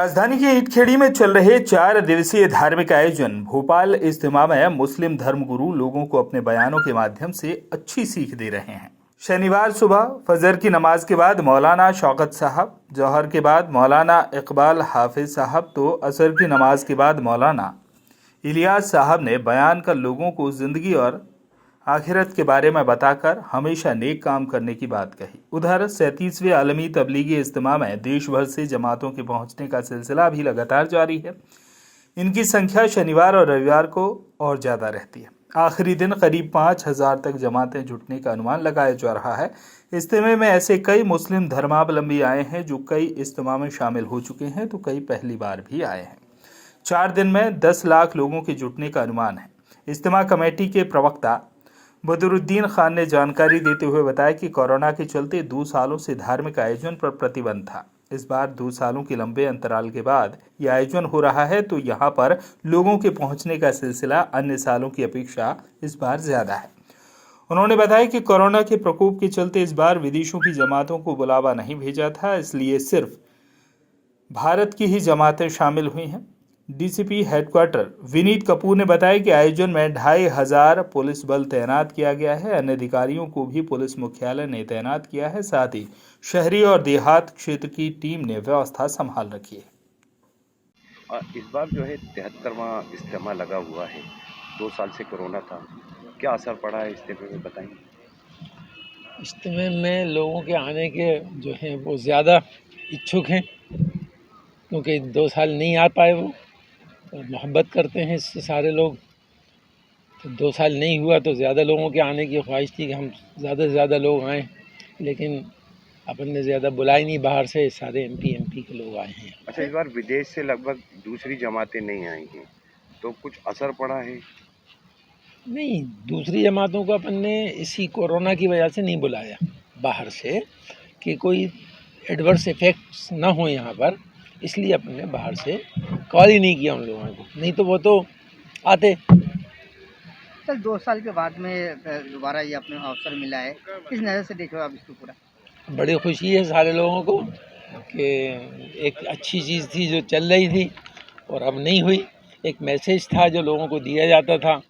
राजधानी के ईटखेड़ी में चल रहे 4 दिवसीय धार्मिक आयोजन भोपाल इज्तिमा में मुस्लिम धर्मगुरु लोगों को अपने बयानों के माध्यम से अच्छी सीख दे रहे हैं। शनिवार सुबह फजर की नमाज के बाद मौलाना शौकत साहब, जौहर के बाद मौलाना इकबाल हाफिज साहब तो असर की नमाज के बाद मौलाना इलियास साहब ने बयान कर लोगों को जिंदगी और आखिरत के बारे में बताकर हमेशा नेक काम करने की बात कही। उधर 37वें आलमी तबलीगी इज्तिमा में देश भर से जमातों के पहुंचने का सिलसिला भी लगातार जारी है। इनकी संख्या शनिवार और रविवार को और ज़्यादा रहती है। आखिरी दिन करीब 5000 तक जमातें जुटने का अनुमान लगाया जा रहा है। इज्तिमा में ऐसे कई मुस्लिम धर्मावलंबी आए हैं जो कई इज्तिमा में शामिल हो चुके हैं तो कई पहली बार भी आए हैं। 4 दिन में 10 लाख लोगों के जुटने का अनुमान है। इज्तिमा कमेटी के प्रवक्ता बदरुद्दीन खान ने जानकारी देते हुए बताया कि कोरोना के चलते 2 सालों से धार्मिक आयोजन पर प्रतिबंध था। इस बार 2 सालों के लंबे अंतराल के बाद ये आयोजन हो रहा है तो यहाँ पर लोगों के पहुँचने का सिलसिला अन्य सालों की अपेक्षा इस बार ज़्यादा है। उन्होंने बताया कि कोरोना के प्रकोप के चलते इस बार विदेशों की जमातों को बुलावा नहीं भेजा था, इसलिए सिर्फ भारत की ही जमातें शामिल हुई हैं। डीसीपी हेडक्वार्टर विनीत कपूर ने बताया कि आयोजन में 2500 पुलिस बल तैनात किया गया है। अन्य अधिकारियों को भी पुलिस मुख्यालय ने तैनात किया है। साथ ही शहरी और देहात क्षेत्र की टीम ने व्यवस्था संभाल रखी है। इस बार जो है 73वां इज्तिमा लगा हुआ है। 2 साल से कोरोना था, क्या असर पड़ा है इज्तिमे में, बताएंगे। इज्तिमे में लोगों के आने के जो हैं वो ज़्यादा इच्छुक हैं, क्योंकि 2 साल नहीं आ पाए वो और मोहब्बत करते हैं इससे सारे लोग। तो 2 साल नहीं हुआ तो ज़्यादा लोगों के आने की ख्वाहिश थी कि हम ज़्यादा से ज़्यादा लोग आएँ, लेकिन अपन ने ज़्यादा बुलाए नहीं, बाहर से सारे एमपी के लोग आए हैं। अच्छा, इस बार विदेश से लगभग दूसरी जमातें नहीं आई हैं, तो कुछ असर पड़ा है? नहीं, दूसरी जमातों को अपन ने इसी कोरोना की वजह से नहीं बुलाया बाहर से, कि कोई एडवर्स इफ़ेक्ट्स ना हो यहाँ पर, इसलिए अपन ने बाहर से कॉल ही नहीं किया उन लोगों को, नहीं तो वो तो आते। सर 2 साल के बाद में दोबारा ये अपने अवसर मिला है, किस नज़र से देखो आप इसको पूरा? बड़ी खुशी है सारे लोगों को कि एक अच्छी चीज़ थी जो चल रही थी और अब नहीं हुई। एक मैसेज था जो लोगों को दिया जाता था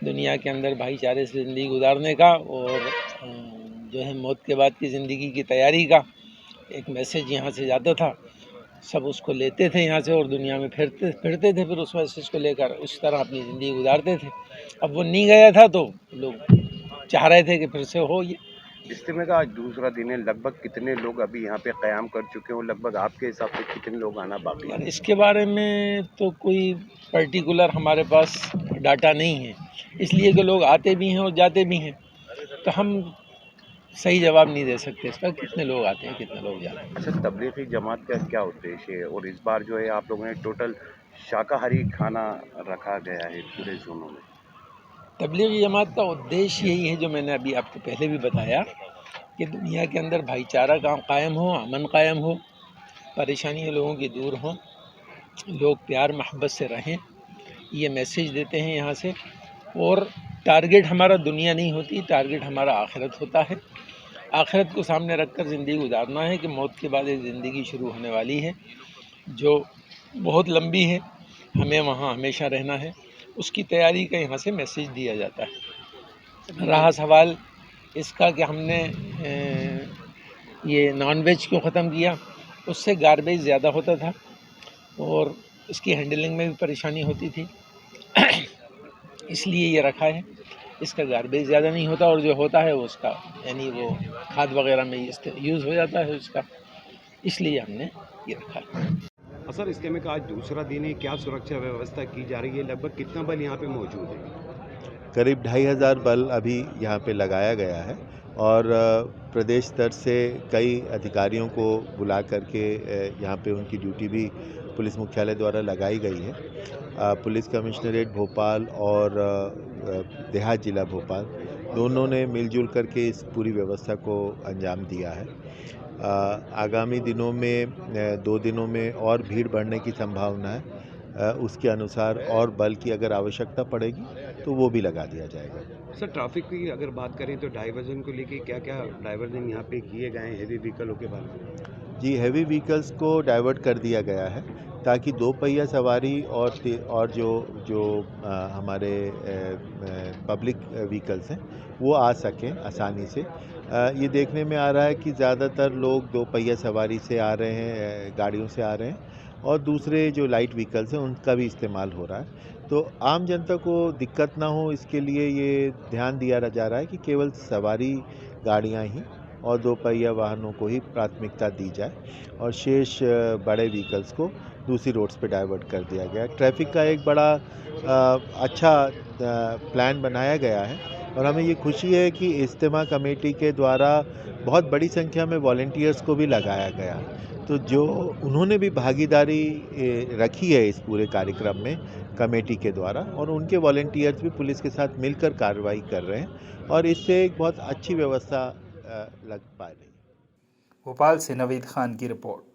दुनिया के अंदर भाईचारे से ज़िंदगी गुजारने का और जो है मौत के बाद की ज़िंदगी की तैयारी का एक मैसेज यहाँ से जाता था। सब उसको लेते थे यहाँ से और दुनिया में फिरते थे, फिर उस मैसेज को लेकर उस तरह अपनी ज़िंदगी गुजारते थे। अब वो नहीं गया था तो लोग चाह रहे थे कि फिर से हो ये। इज्तिमे का आज दूसरा दिन है, लगभग कितने लोग अभी यहाँ पे क़याम कर चुके हो, लगभग आपके हिसाब से कितने लोग आना बाकी है? इसके बारे में तो कोई पर्टिकुलर हमारे पास डाटा नहीं है, इसलिए कि लोग आते भी हैं और जाते भी हैं, तो हम सही जवाब नहीं दे सकते इसका कितने लोग आते हैं कितने लोग जाते हैं। अच्छा, तबलीगी जमात का क्या उद्देश्य है और इस बार जो है आप लोगों ने टोटल शाकाहारी खाना रखा गया है पूरे जोनों में? तबलीगी जमात का उद्देश्य यही है जो मैंने अभी आपको पहले भी बताया कि दुनिया के अंदर भाईचारा कायम हो, अमन कायम हो, परेशानियाँ लोगों की दूर हों, लोग प्यार मोहब्बत से रहें, ये मैसेज देते हैं यहाँ से। और टारगेट हमारा दुनिया नहीं होती, टारगेट हमारा आखिरत होता है। आखिरत को सामने रखकर ज़िंदगी गुजारना है कि मौत के बाद एक ज़िंदगी शुरू होने वाली है जो बहुत लंबी है, हमें वहाँ हमेशा रहना है, उसकी तैयारी का यहाँ से मैसेज दिया जाता है। रहा सवाल इसका कि हमने ये नॉनवेज क्यों ख़त्म किया, उससे गार्बेज ज़्यादा होता था और इसकी हैंडलिंग में भी परेशानी होती थी इसलिए ये रखा है। इसका गार्बेज ज़्यादा नहीं होता और जो होता है वो उसका यानी वो खाद वगैरह में यूज़ हो जाता है उसका, इसलिए हमने ये रखा है। सर, इज्तिमे का आज दूसरा दिन है, क्या सुरक्षा व्यवस्था की जा रही है, लगभग कितना बल यहाँ पे मौजूद है? करीब 2500 बल अभी यहाँ पे लगाया गया है और प्रदेश स्तर से कई अधिकारियों को बुला करके यहाँ पे उनकी ड्यूटी भी पुलिस मुख्यालय द्वारा लगाई गई है। पुलिस कमिश्नरेट भोपाल और देहात जिला भोपाल दोनों ने मिलजुल करके इस पूरी व्यवस्था को अंजाम दिया है। आगामी दिनों में 2 दिनों में और भीड़ बढ़ने की संभावना है, उसके अनुसार और बल की अगर आवश्यकता पड़ेगी तो वो भी लगा दिया जाएगा। सर, ट्रैफिक की अगर बात करें तो डाइवर्जन को लेके क्या क्या डाइवर्जन यहाँ पे किए गए हैं हेवी व्हीकलों के बारे में? जी, हैवी व्हीकल्स को डाइवर्ट कर दिया गया है ताकि दो पहिया सवारी और जो हमारे पब्लिक व्हीकल्स हैं वो आ सकें आसानी से। ये देखने में आ रहा है कि ज़्यादातर लोग दो पहिया सवारी से आ रहे हैं, गाड़ियों से आ रहे हैं, और दूसरे जो लाइट व्हीकल्स हैं उनका भी इस्तेमाल हो रहा है। तो आम जनता को दिक्कत ना हो, इसके लिए ये ध्यान दिया जा रहा है कि केवल सवारी गाड़ियाँ ही और दो पहिया वाहनों को ही प्राथमिकता दी जाए और शेष बड़े व्हीकल्स को दूसरी रोड्स पे डाइवर्ट कर दिया गया। ट्रैफिक का एक बड़ा अच्छा प्लान बनाया गया है और हमें ये खुशी है कि इज्तिमा कमेटी के द्वारा बहुत बड़ी संख्या में वॉलंटियर्स को भी लगाया गया। तो जो उन्होंने भी भागीदारी रखी है इस पूरे कार्यक्रम में कमेटी के द्वारा, और उनके वॉलंटियर्स भी पुलिस के साथ मिलकर कार्रवाई कर रहे हैं और इससे एक बहुत अच्छी व्यवस्था लग पा रही है। भोपाल से नवीद खान की रिपोर्ट।